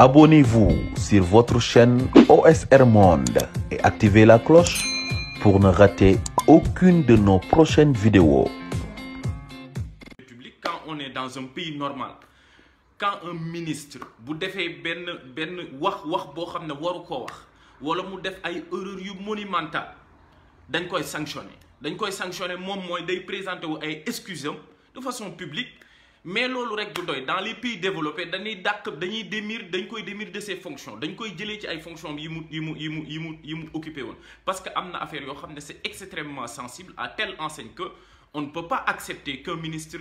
Abonnez-vous sur votre chaîne OSR Monde et activez la cloche pour ne rater aucune de nos prochaines vidéos. Quand on est dans un pays normal, quand un ministre bu defee benn wax boo xam ne waru koo wax wala mu def ay erreurs yu monumentales dañ koy sanctionner moom mooy day présenter wu ay excuses de façon publique. Mais loolu rek du doy dans les pays développés dañ koy démir de ses fonctions dañ koy jëlee ci ay fonctions yi mu occupé woon parce que am na affaire yoo xam ne c'est extrêmement sensible à telle enseigne que on ne peut pas accepter qu'un ministre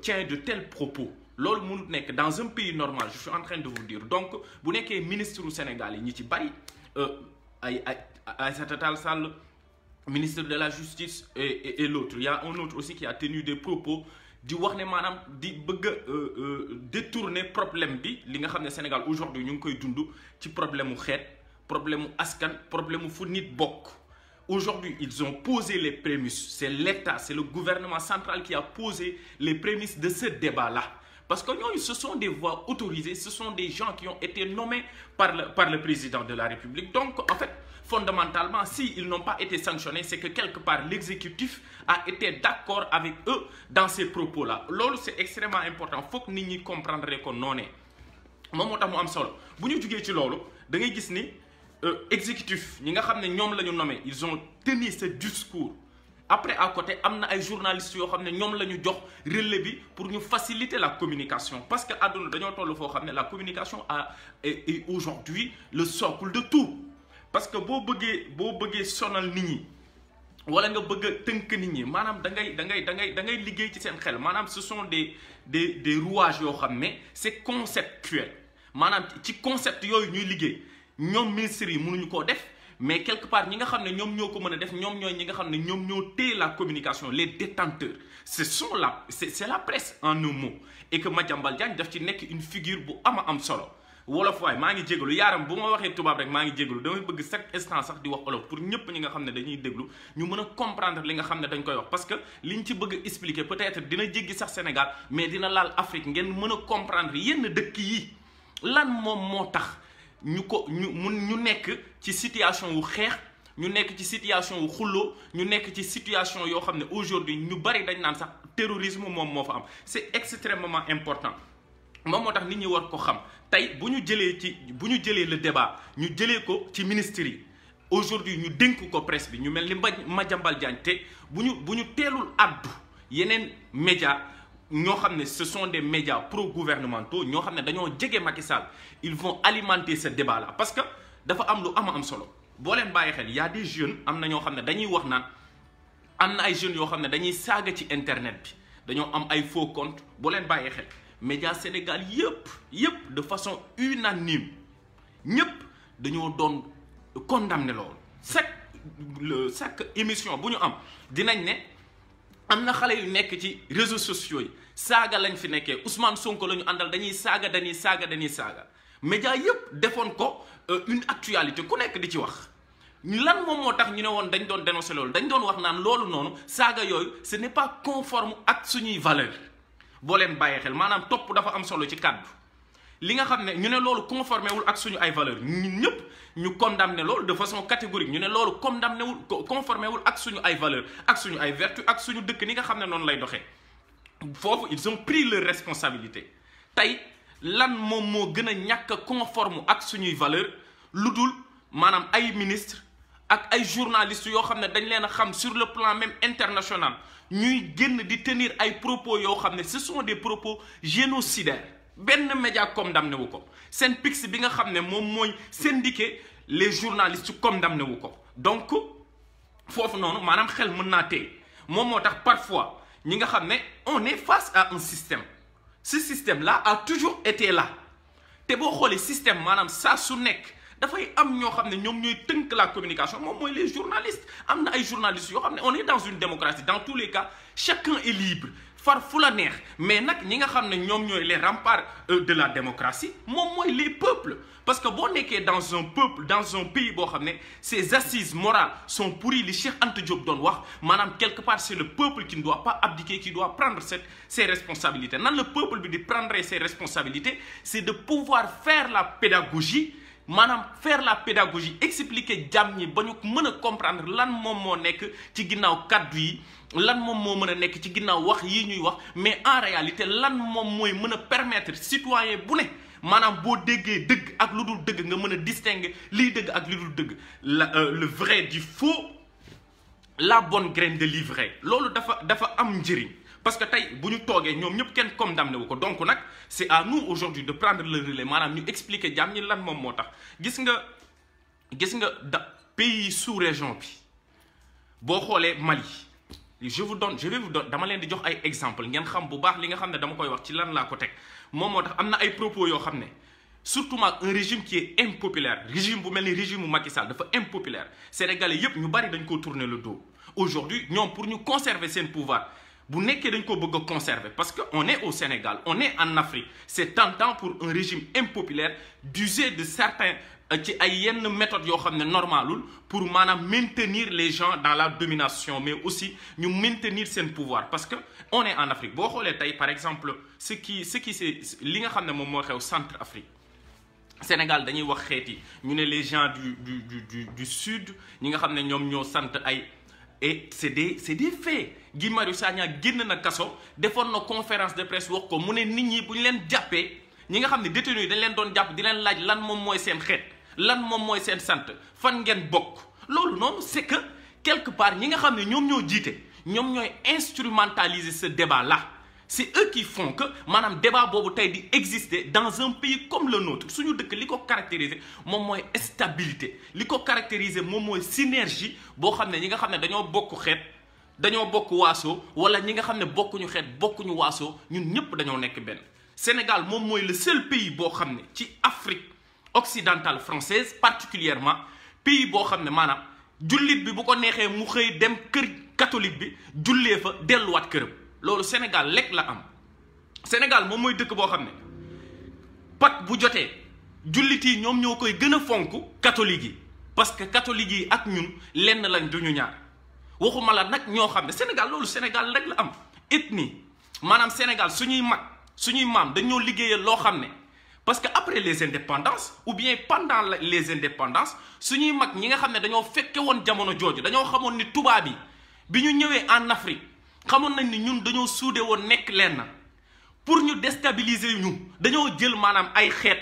tient de tels propos. Loolu mënut nekk dans un pays normal, je suis en train de vous dire. Donc bu nekkee ministre du Sénégal yi ñi ci bari Aïssata Tall Sall, ministre de la justice et l'autre, il y a un autre aussi qui a tenu des propos di wax ne maanaam di bëgg détourner problème bi li nga xam ne Sénégal aujourd'hui ñu ngi koy dund ci problème mu xeet, problème mu askan, problème mu fu nit bokk. Aujourd'hui, ils ont posé les prémices. C'est l'État, c'est le gouvernement central qui a posé les prémices de ce débat-là. Parce que nous, ce sont des voix autorisées, ce sont des gens qui ont été nommés par le président de la République. Donc, en fait, fondamentalement, s'ils n'ont pas été sanctionnés, c'est que quelque part, l'exécutif a été d'accord avec eux dans ces propos-là. Lolo, c'est extrêmement important. Il faut que nous comprenions qu'on non est. Moi, je suis solo. Si nous avons dit lolo, vous voyez que exécutif, ils ont tenu ce discours. Après, à côté, il y a des journalistes qui ont relevé pour nous faciliter la communication. Parce que la communication est aujourd'hui le socle de tout. Parce que si vous voulez sonal nit ñi wala nga bëgg tënk nit ñi maanaam da ngay liggéey ci seen xel maanaam ce sont des rouages yoo xam ne c'est conceptuel maanaam ci concept yooyu ñuy liggéey ñoom ministres yi mënuñu koo def mais quelque part ñi nga xam ne ñoom ñoo ko mën a def ñoom ñooy ñi nga xam ne ñoom ñoo téye la communication les détenteurs c'est la presse en un mot et que Madiambal Diagne daf ci nekk une figure bu am solo. wolof waay maa ngi jégalu yaaram bu ma waxee tubaab rek maa ngi jégalu damay bëgg chaque instant sax di wax wolof pour ñëpp ñi nga xam ne dañuy déglu ñu mën a comprendre li nga xam ne dañ koy wax parce que liñ ci bëgg expliquer peut-être dina jéggi sax Sénégal mais dina laal Afrique ngeen mën a comprendre yenn dëkk yi lan moom moo tax ñu nekk ci situation wu xeex ñu nekk ci situation wu xulloo ñu nekk ci situation yoo xam ne aujourd'hui ñu bari dañ naan sax terrorisme moom moo fa am c'est extrêmement important moom moo tax nit ñi war ko xam tey bu ñu jëlee le débat ñu jëlee ko ci ministres yi aujourd'hui ñu dénk ko presse bi ñu mel ni Madiambal Diagne te bu ñu teelul addu yeneen médias ñoo xam ne ce sont des médias pro-gouvernementaux ñoo xam ne dañoo jege Macky Sall ils vont alimenter ce débat là parce que dafa am lu am solo boo leen bàyyi xel y a des jeunes am na ñoo xam ne dañuy wax naan am na ay jeunes yoo xam ne dañuy saaga ci internet bi dañoo am ay faux compte boo leen bàyyi xel médias Sénégal yëpp de façon unanime ñëpp dañoo doon condamné loolu chaque émission bu ñu am dinañ ne am na xale yu nekk ci réseaux sociaux yi saaga lañ fi nekkee Ousmane Sonko la ñu àndal dañuy saaga médias yëpp defoon ko une actualité ku nekk di ci wax lan moom moo tax ñu ne woon dañ doon dénoncer loolu dañ doon wax naan loolu noonu saaga yooyu ce n'est pas conforme ak suñuy valeur boo leen bàyyee xel maanaam topp dafa am solo ci kàddu li nga xam ne ñu ne loolu conformé wul ak suñu ay valeurs ñun ñëpp ñu condamné loolu de façon catégorique ñu ne loolu conformé wul ak suñu ay valeurs ak suñu ay vertus ak suñu dëkk ni nga xam ne noonu lay doxee foofu ils ont pris leur responsabilité tey lan moom moo gën a ñàkk conforme ak suñuy valeurs lu dul maanaam ay ministre ak ay journalistes yoo xam ne dañ leen a xam sur le plan même international ñuy génn di tenir ay propos yoo xam ne ce sont des propos génocidaires benn média condamné wu ko SYNPICS bi nga xam ne moom mooy syndiquer les journalistes condamné wu ko donc foofu noonu maanaam xel mën naa téye moom moo tax parfois ñi nga xam ne on est face à un système ce système là a toujours été là te boo xoolee système maanaam saa su nekk dafay am ñoo xam ne ñoom ñooy tënk la communication moom mooy les journalistes am na ay journalistes yoo xam ne on est dans une démocratie dans tous les cas chacun est libre far fu la neex mais nag ñi nga xam ne ñoom ñooy les remparts de la démocratie moom mooy les peuples. Parce que boo nekkee dans un peuple dans un pays boo xam ne ses assises morales sont pourries li Cheikh Anta Diop doon wax maanaam quelque part c'est le peuple qui ne doit pas abdiquer qui doit prendre ses responsabilités. Nan le peuple bi di prendre ses responsabilités c'est de pouvoir faire la pédagogie maanaam faire la pédagogie expliquer jàmm ñi ba ñu mën a comprendre lan moom moo nekk ci ginnaaw kàddu yi lan moom moo mën a nekk ci ginnaaw wax yi ñuy wax mais en réalité lan moom mooy mën a permettre citoyen bu ne maanaam boo déggee dëgg ak lu dul dëgg nga mën a distinguer liy dëgg ak li dul dëgg le vrai du faux la bonne graine de l'ivraie loolu dafa am njëriñ parce que tey bu ñu toogee ñoom ñëpp kenn condamné wu ko donc nag c'est à nous aujourd'hui de prendre le relais maanaam ñu expliquer jàmm ñi lan moom moo tax gis nga pays sous-région bi boo xoolee Mali je vais vous donner dama leen di jox ay exemple ngeen xam bu baax li nga xam ne dama koy wax ci lan laa ko teg moom moo tax am na ay propos yoo xam ne surtout un régime qui est impopulaire régime bu mel ni régime Macky Sall dafa impopulaire sénégalais yépp ñu bari dañ ko tourner le dos aujourd'hui ñoom pour ñu conserver seen pouvoir bu nekkee dañ ko bëgg a conserver parce que on est au Sénégal on est en Afrique c'est tentant pour un régime impopulaire d'user de certains ci ay yenn méthodes yoo xam ne normalul pour maanaam maintenir les gens dans la domination mais aussi ñu maintenir seen pouvoir parce que on est en Afrique boo xoolee tey par exemple ce qui c'est li nga xam ne moom moo xew Centrafrique Sénégal dañuy wax xeet yi ñu ne les gens du sud ñi nga xam ne ñoom ñoo sant ay et c'est des faits Guy Marius Sagna génn na kaso defoon na conférence de presse wax ko mu ne nit ñi bu ñu leen jàppee ñi nga xam ne détenus yi dañ leen doon jàpp di leen laaj lan moom mooy seen xeet lan moom mooy seen sant fan ngeen bokk loolu noonu c'est que quelque part ñi nga xam ne ñoom ñoo jiite ñoom ñooy instrumentaliser ce débat là c'est eux qui font que maanaam débat boobu tey di exister dans un pays comme le nôtre suñu dëkk li ko caractériser moom mooy stabilité li ko caractériser moom mooy synergie boo xam ne ñi nga xam ne dañoo bokk xeet dañoo bokk waaso wala ñi nga xam ne bokkuñu xeet bokkuñu waaso ñun ñëpp dañoo nekk benn Sénégal moom mooy le seul pays boo xam ne ci Afrique occidentale française particulièrement pays boo xam ne maanaam jullit bi bu ko neexee mu xëy dem kër catholique bi jullee fa delluwaat këram loolu Sénégal lekk la am Sénégal moom mooy dëkk boo xam ne pat bu jotee jullit yi ñoom ñoo koy gën a fonk catholique yi parce que catholique yi ak ñun lenn lañ duñu ñaar waxuma la nag ñoo xam ne Sénégal loolu Sénégal rek la am ethnie maanaam Sénégal suñuy mag suñuy maam dañoo liggéeyal loo xam ne parce que après les indépendances ou bien pendant les indépendances suñuy mag ñi nga xam ne dañoo fekke woon jamono jooju dañoo xamoon ni tubaab yi bi ñu ñëwee en Afrique xamoon nañ ni ñun dañoo suude woon nekk lenn pour ñu déstabiliser ñu dañoo jël maanaam ay xeet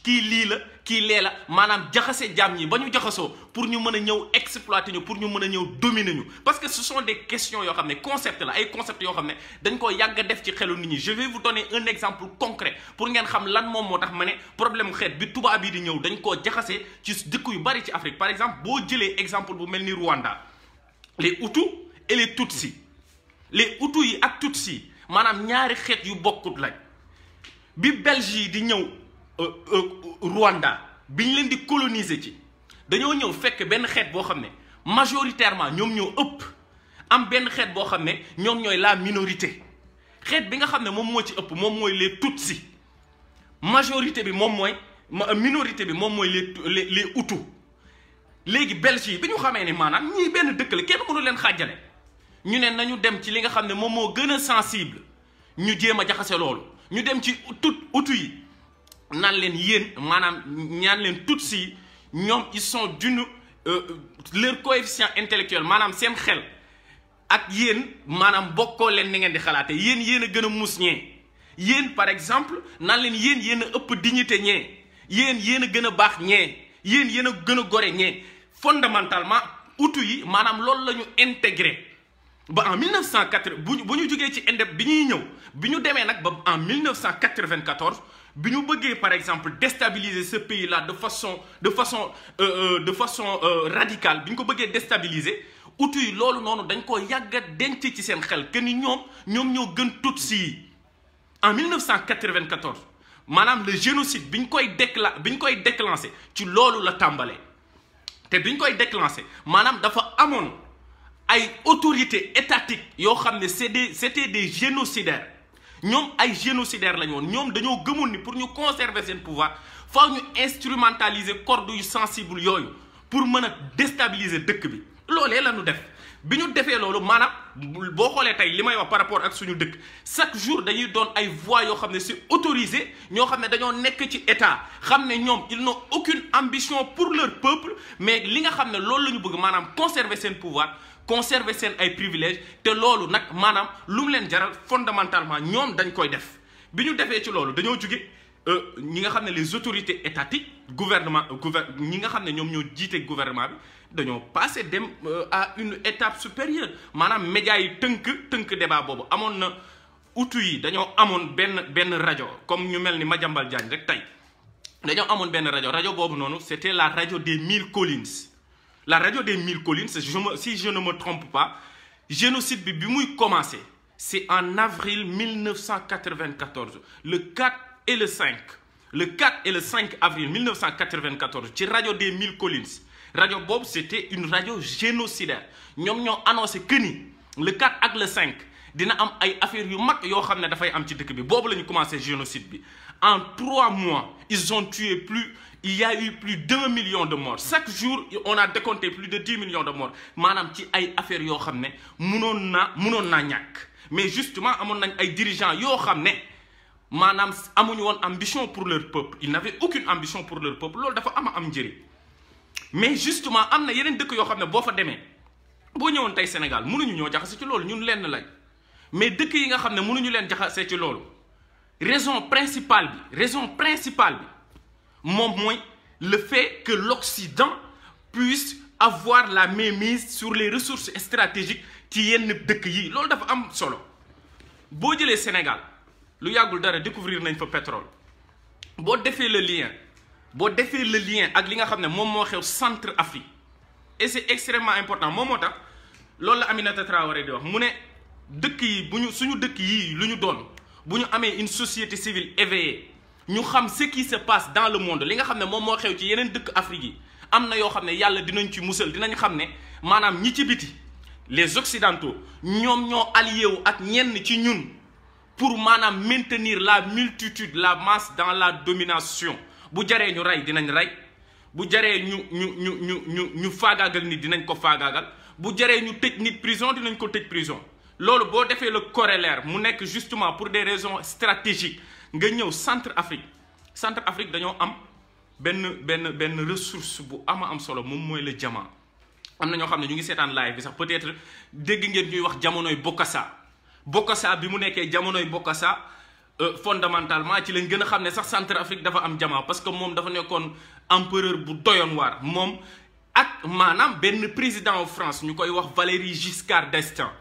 kii lii la kii lee la maanaam jaxase jaam ñi ba ñu jaxasoo pour ñu mën a ñëw exploiter ñu pour ñu mën a ñëw dominer ñu parce que ce sont des questions yoo xam ne concept la ay concepts yoo xam ne dañ ko yàgg a def ci xelu nit ñi je vais vous donner un exemple concret pour ngeen xam lan moom moo tax ma ne problème xeet bi tubaab yi di ñëw dañ koo jaxase ci dëkk yu bari ci Afrique par exemple boo jëlee exemple bu mel ni Rwanda les Hutus et les Tutsis les Hutus yi ak Tutsis yi maanaam ñaari xeet yu bokkut lañ bi Belge yi di ñëw Rwanda bi ñu leen di coloniser ci dañoo ñëw fekk benn xeet boo xam ne majoritairement ñoom ñoo ëpp am benn xeet boo xam ne ñoom ñooy la minorité xeet bi nga xam ne moom moo ci ëpp moom mooy les Tutsis majorité bi moom mooy minorité bi moom mooy les Hutus léegi Belge yi bi ñu xamee ne maanaam ñii benn dëkk la kenn mënu leen xàjjale ñu ne nañu dem ci li nga xam ne moom moo gën a sensible ñu jéem a jaxase loolu ñu dem ci Hutus yi naan leen yéen maanaam ñaan leen Tutsi yi ñoom ils sont d'une leur coefficient intellectuel maanaam seen xel ak yéen maanaam bokkoo leen ni ngeen di xalaate yéen a gën a mus ñee yéen par exemple naan leen yéen a ëpp dignité ñee yéen a gën a baax ñee yéen a gën a gore ñee fondamentalement Hutus yi maanaam loolu la ñu intégré ba en 1980 bu ñu jógee ci bi ñuy ñëw bi ñu demee nag ba en 1994 bi ñu bëggee par exemple déstabiliser ce pays là de façon radicale bi ñu ko bëggee déstabiliser Hutus yi loolu noonu dañ ko yàgg a denc ci seen xel que ni ñoom ñoo gën Tutsi yi en 1994 maanaam le génocide bi ñu koy déclenché ci loolu la tàmbalee te bi ñu koy déclenché maanaam dafa amoon ay autorités étatiques yoo xam ne c'était des génocidaires ñoom ay génocidaires la ñu woon ñoom dañoo gëmoon ni pour ñu conserver seen pouvoir faaw ñu instrumentaliser corde yu sensible yooyu pour mën a déstabiliser dëkk bi loolee la ñu def bi ñu defee loolu maanaam boo xoolee tey li may wax par rapport ak suñu dëkk chaque jour dañuy doon ay voix yoo xam ne c'est autorisé ñoo xam ne dañoo nekk ci état xam ne ñoom ils n'ont aucune ambition pour leur peuple mais li nga xam ne loolu la ñu bëgg maanaam conserver seen pouvoir conserver seen ay privilèges te loolu nag maanaam lu mu leen jaral fondamentalement ñoom dañ koy def bi ñu defee ci loolu dañoo jóge ñi nga xam ne les autorités étatiques ñi nga xam ne ñoom ñoo jiite gouvernement bi dañoo passé dem à une étape supérieure maanaam médias yi tënk débat boobu amoon na utu yi dañoo amoon benn rajo comme ñu mel ni Madiambal Diagne rek tey dañoo amoon benn rajo boobu noonu c'était la radio des 1000 collines la radio des 1000 collines si je ne me trompe pas génocide bi muy commencé c'est en avril 1994 le 4 et le 5 avril 1994 ci radio des 1000 collines rajo boobu c'était une radio génocidaire ñoom ñoo annoncé que ni le 4 ak le 5 dina am ay affaires yu mag yoo xam ne dafay am ci dëkk bi boobu la ñu commencé génocide bi en 3 mois il y a eu plus d'1 million de morts chaque jour on a décompté plus de 10 millions de morts maanaam ci ay affaires yoo xam ne mënoon naa ñàkk mais justement amoon nañ ay dirigeants yoo xam ne maanaam amuñu woon ambition pour leur peuple ils n'avaient aucune ambition pour leur peuple loolu dafa am njëriñ mais justement am na yeneen dëkk yoo xam ne boo fa demee boo ñëwoon tey Sénégal mënuñu ñoo jaxase ci loolu ñun lenn lañ mais dëkk yi nga xam ne mënuñu leen jaxase ci loolu raison principale bi moom mooy le fait que l'Occident puisse avoir la mainmise sur les ressources stratégiques ci yenn dëkk yi loolu dafa am solo boo jëlee Sénégal lu yàggul dara découvrir nañ fa pétrole boo defee le lien ak li nga xam ne moom moo xew centre Afrique et c'est extrêmement important moom moo tax loolu la Aminata Traoré di wax mu ne dëkk yi suñu dëkk yi lu ñu doon bu ñu amee une société civile éveillée ñu xam ce qui se passe dans le monde li nga xam ne moom moo xew ci yeneen dëkk Afrique yi am na yoo xam ne yàlla dinañ ci musal dinañ xam ne maanaam ñi ci biti les occidentaux ñoom ñoo allié wu ak ñenn ci ñun pour maanaam maintenir la multitude la masse dans la domination bu jaree ñu rey dinañ rey bu jaree ñu faagaagal nit dinañ ko faagaagal bu jaree ñu tëj nit prison dinañ ko tëj prison loolu boo defee le corollaire mu nekk justement pour des raisons stratégiques nga ñëw centre Afrique dañoo am benn ressource bu am solo moom mooy le diamant am na ñoo xam ne ñu ngi seetaan live bi sax peut-être dégg ngeen ñuy wax jamonoy Bokassa bi mu nekkee jamonoy Bokassa fondamentalement ci lañ gën a xam ne sax centre Afrique dafa am diamant parce que moom dafa nekkoon empereur bu doyoon waar moom ak maanaam benn président en France ñu koy wax Valéry Giscard d'Estaing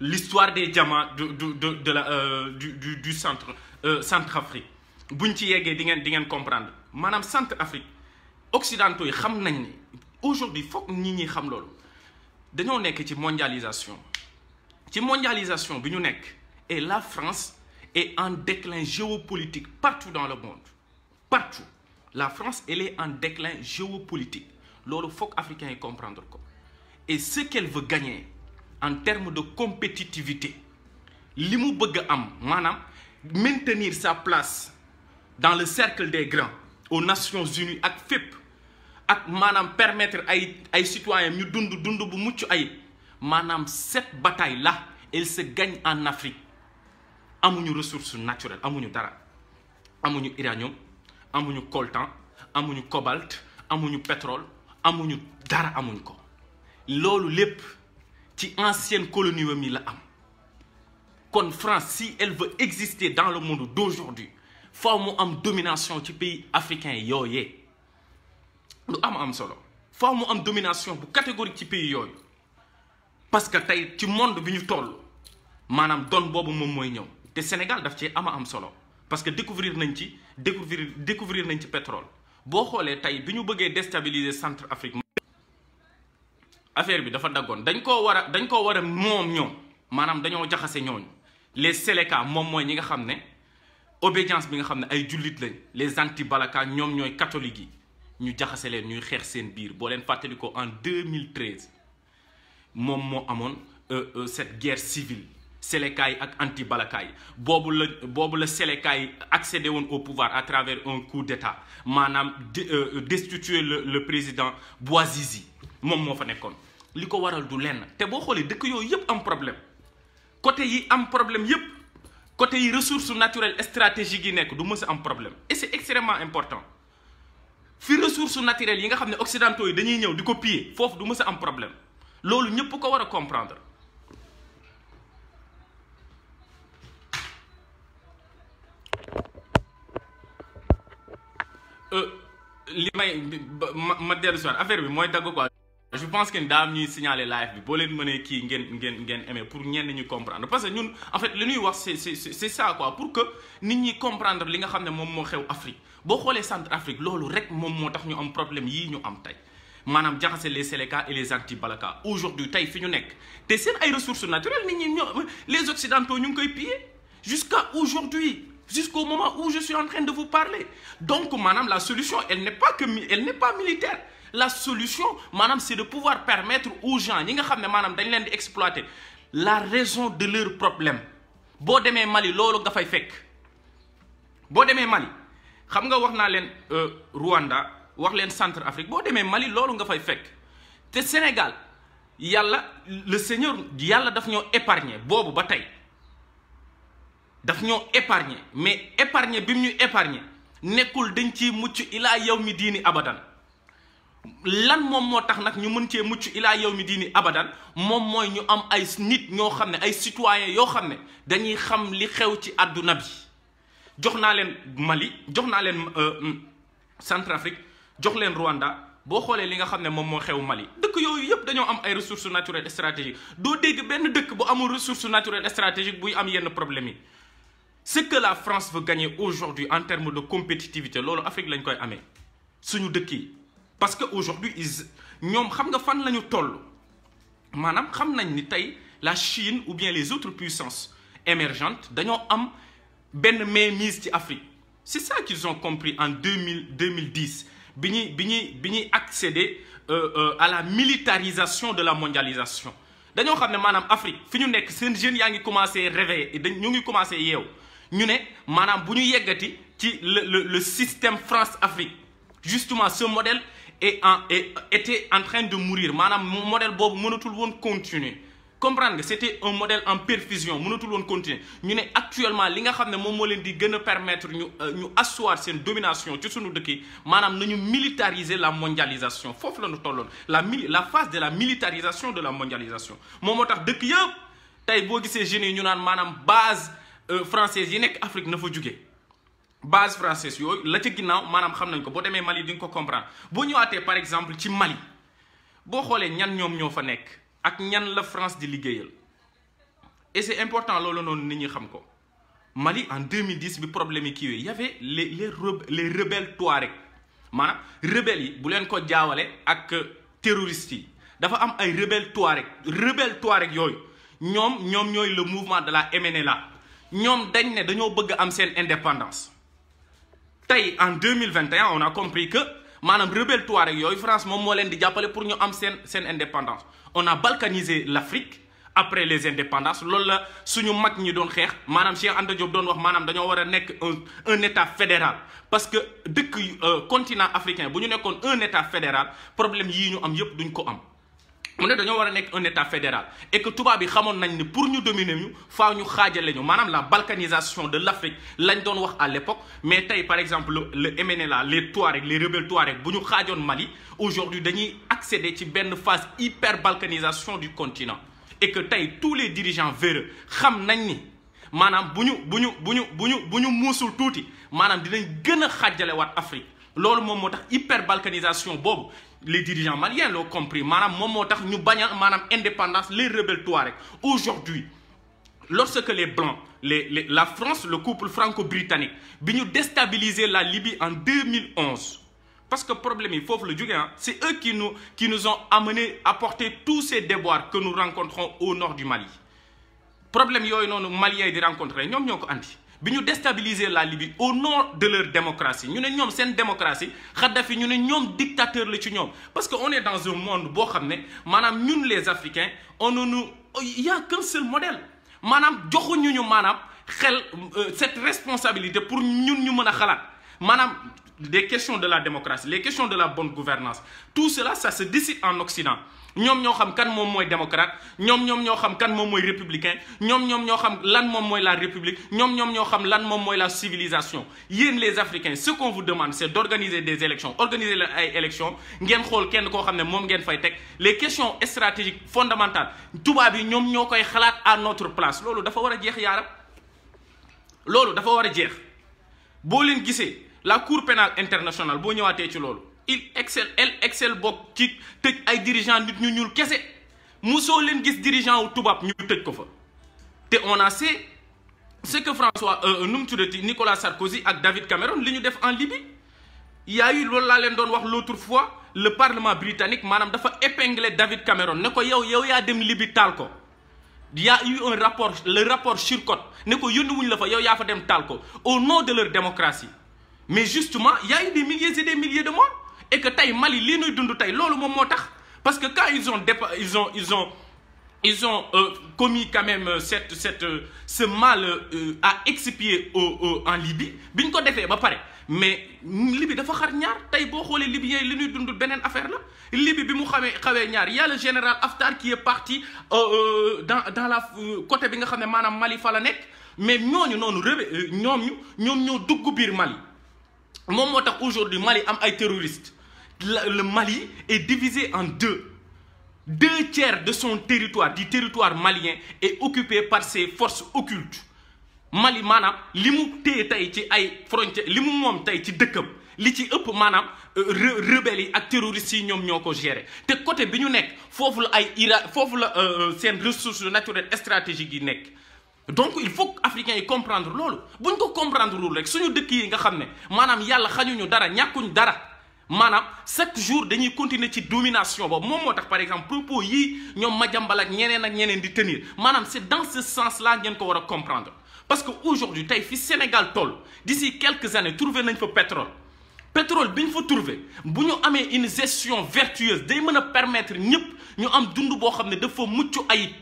l'histoire des diamants du centre Afrique buñ ci yeggee di ngeen comprendre maanaam centre Afrique occidentaux yi xam nañ ni aujourd'hui foog nit ñi xam loolu dañoo nekk ci mondialisation bi ñu nekk et la France est en déclin géopolitique partout dans le monde partout la France elle est en déclin géopolitique loolu foog africains yi comprendre ko et ce qu'elle veut gagner en termes de compétitivité li mu bëgg a am maanaam maintenir sa place dans le cercle des grands aux Nations Unies ak fépp ak maanaam permettre ay citoyens ñu dund bu mucc ayib maanaam cette bataille là elle se gagne en Afrique amuñu ressources naturelles amuñu dara amuñu uranium amuñu coltan amuñu cobalt amuñu pétrole amuñu dara amuñ ko loolu lépp ci ancienne colonie mi la am kon France si elle veut exister dans le monde d'aujourd'hui faaw mu am domination ci pays africains yooyee lu am solo faaw mu am domination bu catégorique ci pays yooyu parce que tey ci monde bi ñu toll maanaam doon boobu moom mooy ñëw te Sénégal daf ci am solo parce que découvrir nañ ci pétrole boo xoolee tey bi ñu bëggee déstabiliser centre Afrique affaire bi dafa daggoon dañ koo war a moom ñoom maanaam dañoo jaxase ñooñu les Séléka moom mooy ñi nga xam ne obédience bi nga xam ne ay jullit lañ les anti-balaka ñoom ñooy catholiques yi ñu jaxase leen ñuy xeex seen biir boo leen fàttali ko en 2013 moom moo amoon cette guerre civile Seleka yi ak anti Balaka yi boobu la Seleka yi accédé woon au pouvoir à travers un coup d'état maanaam destituer le président Bouazizi moom moo fa nekkoon li ko waral du lenn te boo xoolee dëkk yooyu yëpp am problème côté yi am problème yëpp côté yi ressources naturelles stratégiques yi nekk du mës a am problème et c'est extrêmement important fi ressources naturelles yi nga xam ne occidentaux yi dañuy ñëw di ko piller foofu du mës a am problème loolu ñëpp ko war a comprendre. li may ma dellu si waat affaire bi mooy dagg quoi. Je pense que daa am ñuy signaler live bi boo leen mënee kii ngeen aimé pour ñenn ñu comprendre parce que ñun en fait li ñuy wax c'est ça quoi pour que nit ñi comprendre li nga xam ne moom moo xew Afrique boo xoolee Centrafrique loolu rek moom moo tax ñu am problème yii ñu am tey maanaam jaxase les Seleka et les anti-Balaka aujourd'hui tey fi ñu nekk te seen ay ressources naturelles nit ñi les occidentaux ñu ngi koy piller jusqu'à aujourd'hui jusqu'au moment où je suis en train de vous parler donc maanaam la solution elle n'est pas militaire. La solution maanaam c'est de pouvoir permettre aux gens ñi nga xam ne maanaam dañ leen di exploiter la raison de leur problème boo demee Mali loolu nga fay fekk boo demee Mali xam nga wax naa leen Rwanda wax leen Centrafrique boo demee Mali loolu nga fay fekk te Sénégal yàlla le Seigneur yàlla daf ñoo épargner boobu ba tey daf ñoo épargner mais épargner bi mu ñu épargner nekkul dañ ciy mucc ilaa yawmi diini abadan. lan moom moo tax nag ñu mën cee mucc ilaa yow mi diini abadan moom mooy ñu am ay nit ñoo xam ne ay citoyens yoo xam ne dañuy xam li xew ci àdduna bi jox naa leen Mali jox naa leen Centrafrique jox leen Rwanda boo xoolee li nga xam ne moom moo xew Mali dëkk yooyu yëpp dañoo am ay ressources naturelles stratégiques doo dégg benn dëkk bu amul ressources naturelles stratégiques buy am yenn problème yi ce que la France veut gagner aujourd'hui en termes de compétitivité loolu Afrique lañ koy amee suñu dëkk yi. Parce que aujourd'hui ñoom xam nga fan la ñu toll maanaam xam nañ ni tey la Chine ou bien les autres puissances émergentes dañoo am benn mainmise ci Afrique c'est ça qu'ils ont compris en 2010 bi ñuy accéder à la militarisation de la mondialisation dañoo xam ne maanaam Afrique fi ñu nekk seen jeunes yaa ngi commencé réveiller ñu ngi commencé yeew ñu ne maanaam bu ñu yeggati ci le système France-Afrique justement ce modèle était en train de mourir maanaam modèle boobu mënatul woon continuer comprendre nga c'était un modèle en perfusion mënatul woon continuer ñu ne actuellement li nga xam ne moom moo leen di gën a permettre ñu asseoir seen domination ci sunu dëkk yi maanaam nañu militariser la mondialisation foofu la ñu tolloon la phase de la militarisation de la mondialisation moom moo tax dëkk yëpp tey boo gisee jeunes yi ñu naan maanaam base française yi nekk Afrique na fa jugee base française yooyu la ca ginnaaw maanaam xam nañ ko boo demee Mali di nga ko comprendre boo ñëwaatee par exemple ci Mali boo xoolee ñan ñoom ñoo fa nekk ak ñan la France di liggéeyal et c'est important loolu noonu nit ñi xam ko Mali en 2010 bi problème yi kiiwee y avait les rebelles Touareg maanaam rebelles yi bu leen ko jaawale ak terroristes yi dafa am ay rebelles Touareg yooyu ñoom ñooy le mouvement de la MNLA ñoom dañ ne dañoo bëgg am seen indépendance. tey en 2021 on a compris que maanaam rebelle Touareg yooyu France moom moo leen di jàppale pour ñu am seen indépendance on a balkanisé l'Afrique après les indépendances loolu la suñu mag ñi doon xeex maanaam Cheikh Anta Diop doon wax maanaam dañoo war a nekk un état fédéral parce que dëkk continent africain bu ñu nekkoon un état fédéral problème yii ñu am yépp duñ ko am mu ne dañoo war a nekk un état fédéral et que tubaab yi xamoon nañ ni pour ñu dominer ñu faaw ñu xaajale ñu maanaam la balkanisation de l'Afrique lañ doon wax à l'époque mais tey par exemple le MNLA les Touaregs les rebelles Touaregs bu ñu xaajoon Mali aujourd'hui dañuy accéder ci benn phase hyper balkanisation du continent et que tey tous les dirigeants véreux xam nañ ni maanaam bu ñu muusul tuuti maanaam dinañ gën a xaajale waat Afrique loolu moom moo tax hyper balkanisation boobu les dirigeants maliens l'ont compris maanaam moom moo tax ñu bañal maanaam indépendance les rebelles Touaregs aujourd'hui lorsque les blancs la France le couple franco-britannique bi ñu déstabiliser la Libye en 2011 parce que problème yi foofu la jógee c'est eux qui nous ont amené à porter tous ces déboires que nous rencontrons au nord du Mali problème yooyu noonu Maliens yi di rencontrer ñoom ñoo ko andi bi ñu déstabiliser la Libye au nom de leur démocratie ñu ne ñoom seen démocratie Kadhafi ñu ne ñoom dictateur la ci ñoom parce que on est dans un monde boo xam ne maanaam ñun les Africains il y a qu'un seul modèle maanaam joxuñu ñu maanaam xel cette responsabilité pour ñun ñu mën a xalaat maanaam des questions de la démocratie les questions de la bonne gouvernance tout cela ça se décide en Occident ñoom ñoo xam kan moom mooy démocrate ñoom ñoo xam kan moom mooy républicain ñoom ñoo xam lan moom mooy la république ñoom ñoo xam lan moom mooy la civilisation yéen les Africains ce qu'on vous demande c'est d'organiser des élections organiser leen ay élections ngeen xool kenn koo xam ne moom ngeen fay teg les questions stratégiques fondamentales tubaab yi ñoom ñoo koy xalaat à notre place loolu dafa war a jeex yaaram loolu dafa war a jeex boo leen gisee la cour pénale internationale boo ñëwaatee ci loolu elle excelle bokk ci tëj ay dirigeants nit ñu ñuul kese musoo leen gis dirigeant wu tubaab ñu tëj ko fa te on a sait ce que François nu mu tuddati Nicolas Sarkozy ak David Cameron li ñu def en Libye il y a eu loolu laa leen doon wax l'autre fois le parlement britannique maanaam dafa épinglé David Cameron ne ko yow yaa dem Libye taal ko il y a eu un rapport le rapport Chilcot ne ko yónni wuñ la fa yow yaa fa dem taal ko au nom de leur démocratie mais justement il y a eu des milliers et des milliers de morts et que tey Mali lii nuy dund tey loolu moom moo tax parce que quand ils ont commis quand même ce mal à expier en Libye bi ñu ko defee ba pare mais Libye dafa xar ñaar tey boo xoolee Libyens yi li ñuy dund beneen affaire la Libye bi mu xawee ñaar y a le général Haftar qui est parti dans la côté bi nga xam ne maanaam Mali fa la nekk mais ñooñu noonu ñoom ñoo dugg biir Mali moom moo tax aujourd'hui Mali am ay terroristes le Mali est divisé en deux tiers de son territoire du territoire malien est occupé par ces forces occultes Mali maanaam li mu téye tey ci ay frontières li mu moom tey ci dëkkam li ci ëpp maanaam rebelles yi ak terroristes yi ñoom ñoo ko gérer te côté bi ñu nekk foofu la foofu la seen ressources naturelles stratégiques yi nekk donc il faut que africains yi comprendre loolu bu ñu ko comprendre loolu rek suñu dëkk yi nga xam ne maanaam yàlla xañuñu dara ñàkkuñ dara maanaam chaque jour dañuy continuer ci domination boobu moom moo tax par exemple propos yii ñoom Madiambal ak ñeneen di tenir maanaam c'est dans ce sens là ngeen ko war a comprendre parce que aujourd'hui tey fi Sénégal toll d'ici quelques années trouvé nañ fa pétrole bi ñu fa trouvé bu ñu amee une gestion vertueuse day mën a permettre ñëpp ñu am dund boo xam ne dafa mucc ayib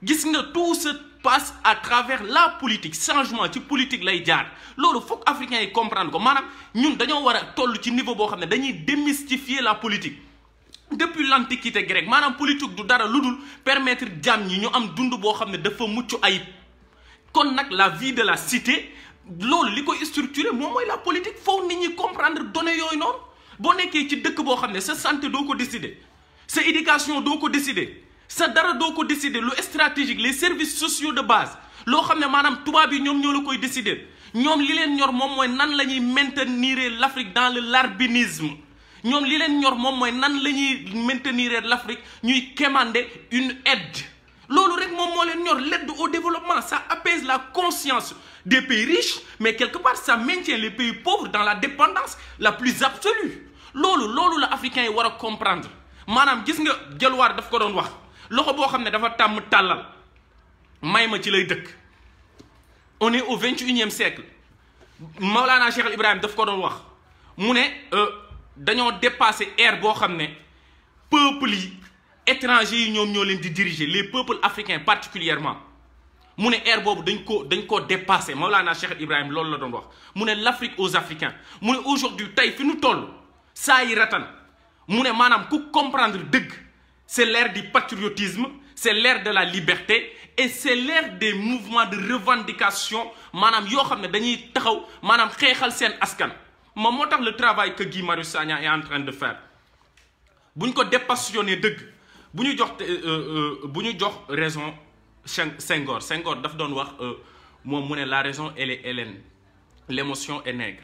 gis nga tout se passe à travers la politique changement ci politique lay jaar loolu foog africains yi comprendre ko maanaam ñun dañoo war a toll ci niveau boo xam ne dañuy démystifier la politique depuis l'antiquité grecque maanaam politique du dara lu dul permettre jàmm ñi ñu am dund boo xam ne dafa mucc ayib kon nag la vie de la cité loolu li koy structuré moom mooy la politique foog nit ñi comprendre données yooyu noonu boo nekkee ci dëkk boo xam ne sa santé doo ko décider sa éducation doo ko décider sa dara doo ko décider lu stratégique les services sociaux de base loo xam ne maanaam tubaab yi ñoom ñoo la koy décider ñoom li leen ñor moom mooy nan la ñuy maintenir l'Afrique dans le larbinisme ñoom li leen ñor moom mooy nan la ñuy maintenir l'Afrique ñuy quémander une aide loolu rek moom moo leen ñor l'aide au développement ça apaise la conscience des pays riches mais quelque part ça maintient les pays pauvres dans la dépendance la plus absolue loolu la africains yi war a comprendre maanaam gis nga Gelwaar daf ko doon wax loxo boo xam ne dafa tàmm tàllal may ma ci lay dëkk on est au 21e siècle Maulana Cheikh Al Ibrahim daf ko doon wax mu ne dañoo dépassé ère boo xam ne peuples yi étrangers yi ñoom ñoo leen di diriger les peuples africains particulièrement mu ne ère boobu dañ koo dépassé Maulana Cheikh Al Ibrahim loolu la doon wax mu ne l'Afrique aux Africains mu ne aujourd'hui tey fi nu toll saa yi ratan mu ne maanaam ku comprendre dëgg c'est l'ère du patriotisme c'est l'ère de la liberté et c'est l'ère des mouvements de revendication maanaam yoo xam ne dañuy taxaw maanaam xeexal seen askan moom moo tax le travail que Guy Marius Sagna est en train de faire bu ñu ko dépassionné dëgg bu ñu jox raison Senghor daf doon wax moom mu ne la raison elle est hellène l'émotion est nègre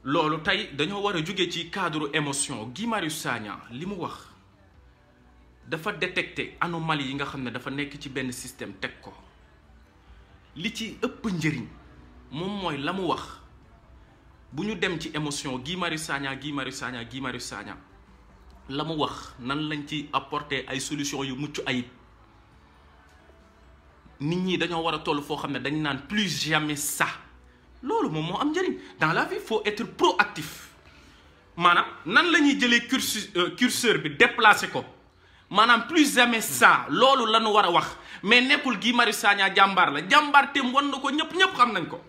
loolu tey dañoo war a jóge ci cadre émotion Guy Marius Sagna li mu wax dafa détecter anomalie yi nga xam ne dafa nekk ci benn système teg ko li ci ëpp njëriñ moom mooy la mu wax bu ñu dem ci émotion Guy Marius Sagna la mu wax nan lañ ci apporter ay solutions yu mucc ayib nit ñi dañoo war a toll foo xam ne dañ naan plus jamais ça loolu moom moo am njëriñ. Dans la vie, il faut être proactif maanaam nan la ñuy jëlee curseur bi déplacé ko maanaam plus jamais ça loolu la ñu war a wax mais nekkul Guy Marius Sagna jàmbaar la jàmbaar teem wan na ko ñëpp xam nañ ko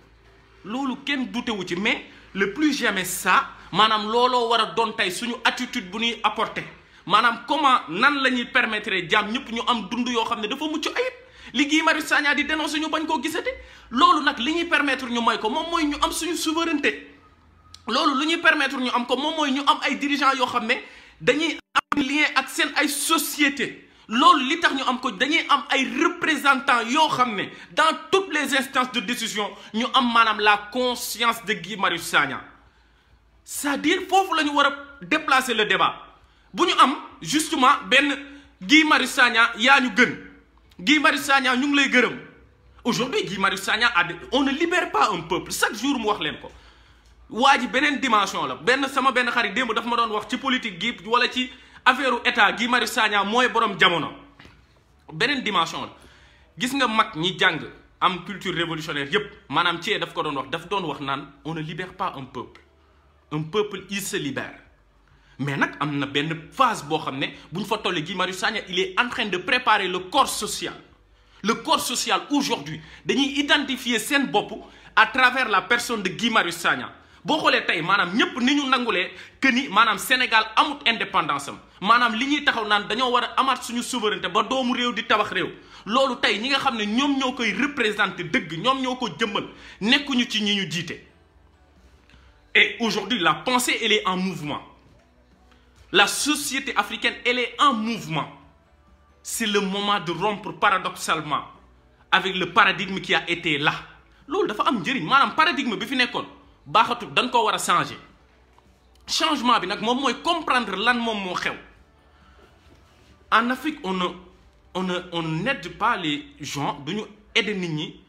loolu kenn dutewu ci mais le plus jamais ça maanaam looloo war a doon tey suñu attitude bu ñuy apporter maanaam comment nan la ñuy permettre jàmm ñëpp ñu am dund yoo xam ne dafa mucc ayib li Guy Marius Sagna di dénoncer ñu bañ koo gisate loolu nag li ñuy permettre ñu mooy ko moom mooy ñu am suñu souveraineté loolu lu ñuy permettre ñu am ko moom mooy ñu am ay dirigeants yoo xam ne dañuy am lien ak seen ay société loolu li tax ñu am ko dañuy am ay représentants yoo xam ne dans toutes les instances de décision ñu am maanaam la conscience de Guy Marius Sagna c'est-à-dire foofu la ñu war a déplacer le débat bu ñu am justement benn Guy Marius Sagna yaa ñu gën Guy Marius Sagna ñu ngi lay gërëm aujourd'hui Guy Marius Sagna on ne libère pas un peuple chaque jour mu wax leen ko waa ji beneen dimension la sama benn xarit démb dafa ma doon wax ci politique gi wala ci affaire état Guy Marius Sagna mooy borom jamono beneen dimension la gis nga mag ñi jàng am culture révolutionnaire yépp maanaam ci daf ko doon wax daf doon wax naan on ne libère pas un peuple il se libère mais nag am na benn phase boo xam ne bu ñu fa tollee Guy Marius Sagna il est en train de préparer le corps social aujourd'hui dañuy identifier seen bopp à travers la personne de Guy Marius Sagna boo xoolee tey maanaam ñëpp ni ñu nangulee que ni maanaam Sénégal amut indépendance am maanaam li ñuy taxaw naan dañoo war a amaat suñu souveraineté ba doomu réew di tabax réew loolu tey ñi nga xam ne ñoom ñoo koy représenter dëgg ñoom ñoo ko jëmmal nekkuñu ci ñi ñu jiite. Et aujourd'hui la pensée elle est en mouvement la société africaine elle est en mouvement c'est le moment de rompre paradoxalement avec le paradigme qui a été là loolu dafa am njëriñ maanaam paradigme bi fi nekkoon. baaxatul dañ ko war a changer changement bi nag moom mooy comprendre lan moom moo xew en Afrique on n'aide pas les gens duñu aider nit ñi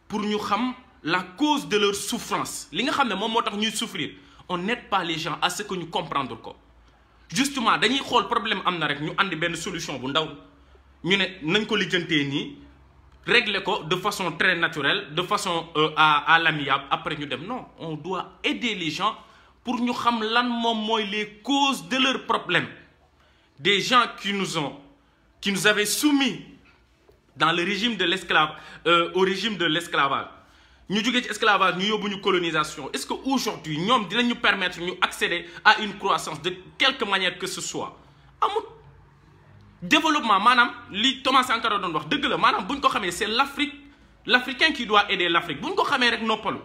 pour ñu xam la cause de leur souffrance li nga xam ne moom moo tax ñuy souffrir on n'aide pas les gens à ce que ñu comprendre ko justement dañuy xool problème am na rek ñu andi benn solution bu ndaw ñu ne nañ ko lijjantee nii régler ko de façon très naturelle de façon à l'amiable après ñu dem non on doit aider les gens pour ñu xam lan moom mooy les causes de leurs problèmes des gens qui nous avaient soumis dans le régime de au régime de l'esclavage ñu jógee ci esclavage ñu yóbbu ñu colonisation est-ce que aujourd'hui ñoom dinañu permettre ñu accéder à une croissance de quelque manière que ce soit amut développement maanaam li Thomas Sankara doon wax dëgg la maanaam bu ñu ko xamee c'est l'Africain qui doit aider l'Afrique bu ñu ko xamee rek noppalu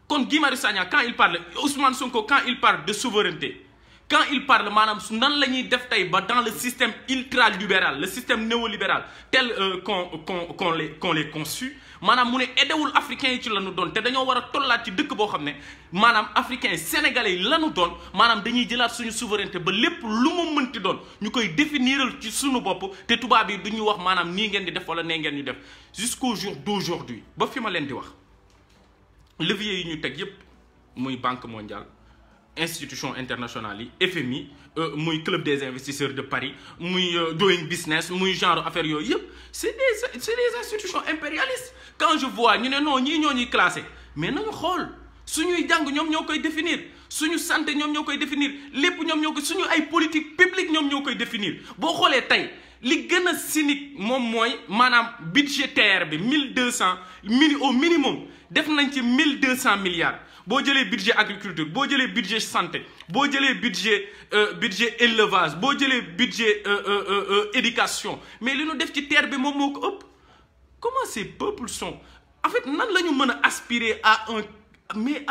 kon Guy Marius Sagna quand il parle Ousmane Sonko quand il parle de souveraineté quand il parle maanaam nan la ñuy def tey ba dans le système ultralibéral le système néolibéral tel qu'on les conçu maanaam mu ne aidewul africains yi ci la ñu doon te dañoo war a tollaat ci dëkk boo xam ne maanaam africains sénégalais yi la ñu doon maanaam dañuy jëlaat suñu souveraineté ba lépp lu mu mënti doon ñu koy définiral ci suñu bopp te tubaab yi du ñu wax maanaam nii ngeen di def wala nee ngeen ñu def jusqu'au jour d'aujourd'hui ba fi ma leen di wax levier yi ñu teg yépp muy Banque mondiale institution internationale yi FMI muy club des investisseurs de Paris muy doing business muy genre affaire yooyu yëpp c'est des institutions impérialistes quand je vois ñu ne non ñii ñoo ñuy classé mais nañu xool suñuy jàng ñoom ñoo koy définir suñu santé ñoom ñoo koy définir lépp ñoom ñoo koy suñu ay politique publique ñoom ñoo koy définir boo xoolee tey li gën a cynique moom mooy maanaam budgétaire bi 1200 au minimum def nañ ci 1200 milliards boo jëlee budget agriculture boo jëlee budget santé boo jëlee budget élevage boo jëlee budget éducation mais li ñu def ci terre bi moom moo ko ëpp comment ces peuples sont en fait nan la ñu mën a aspirer à un mais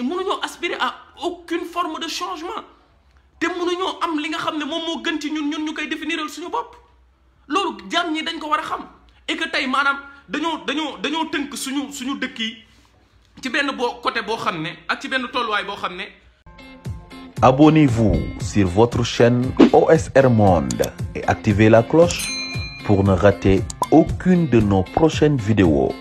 mënuñoo aspirer à aucune forme de changement te mënuñoo am li nga xam ne moom moo gën ci ñun ñu koy définiral suñu bopp loolu jàmm ñi dañ ko war a xam et que tey maanaam dañoo tënk suñu dëkk yi ci benn côté boo xam ne ak ci benn tolluwaay boo xam ne. Abonnez-vous sur votre chaîne OSR Monde et activez la cloche pour ne rater aucune de nos prochaines vidéos.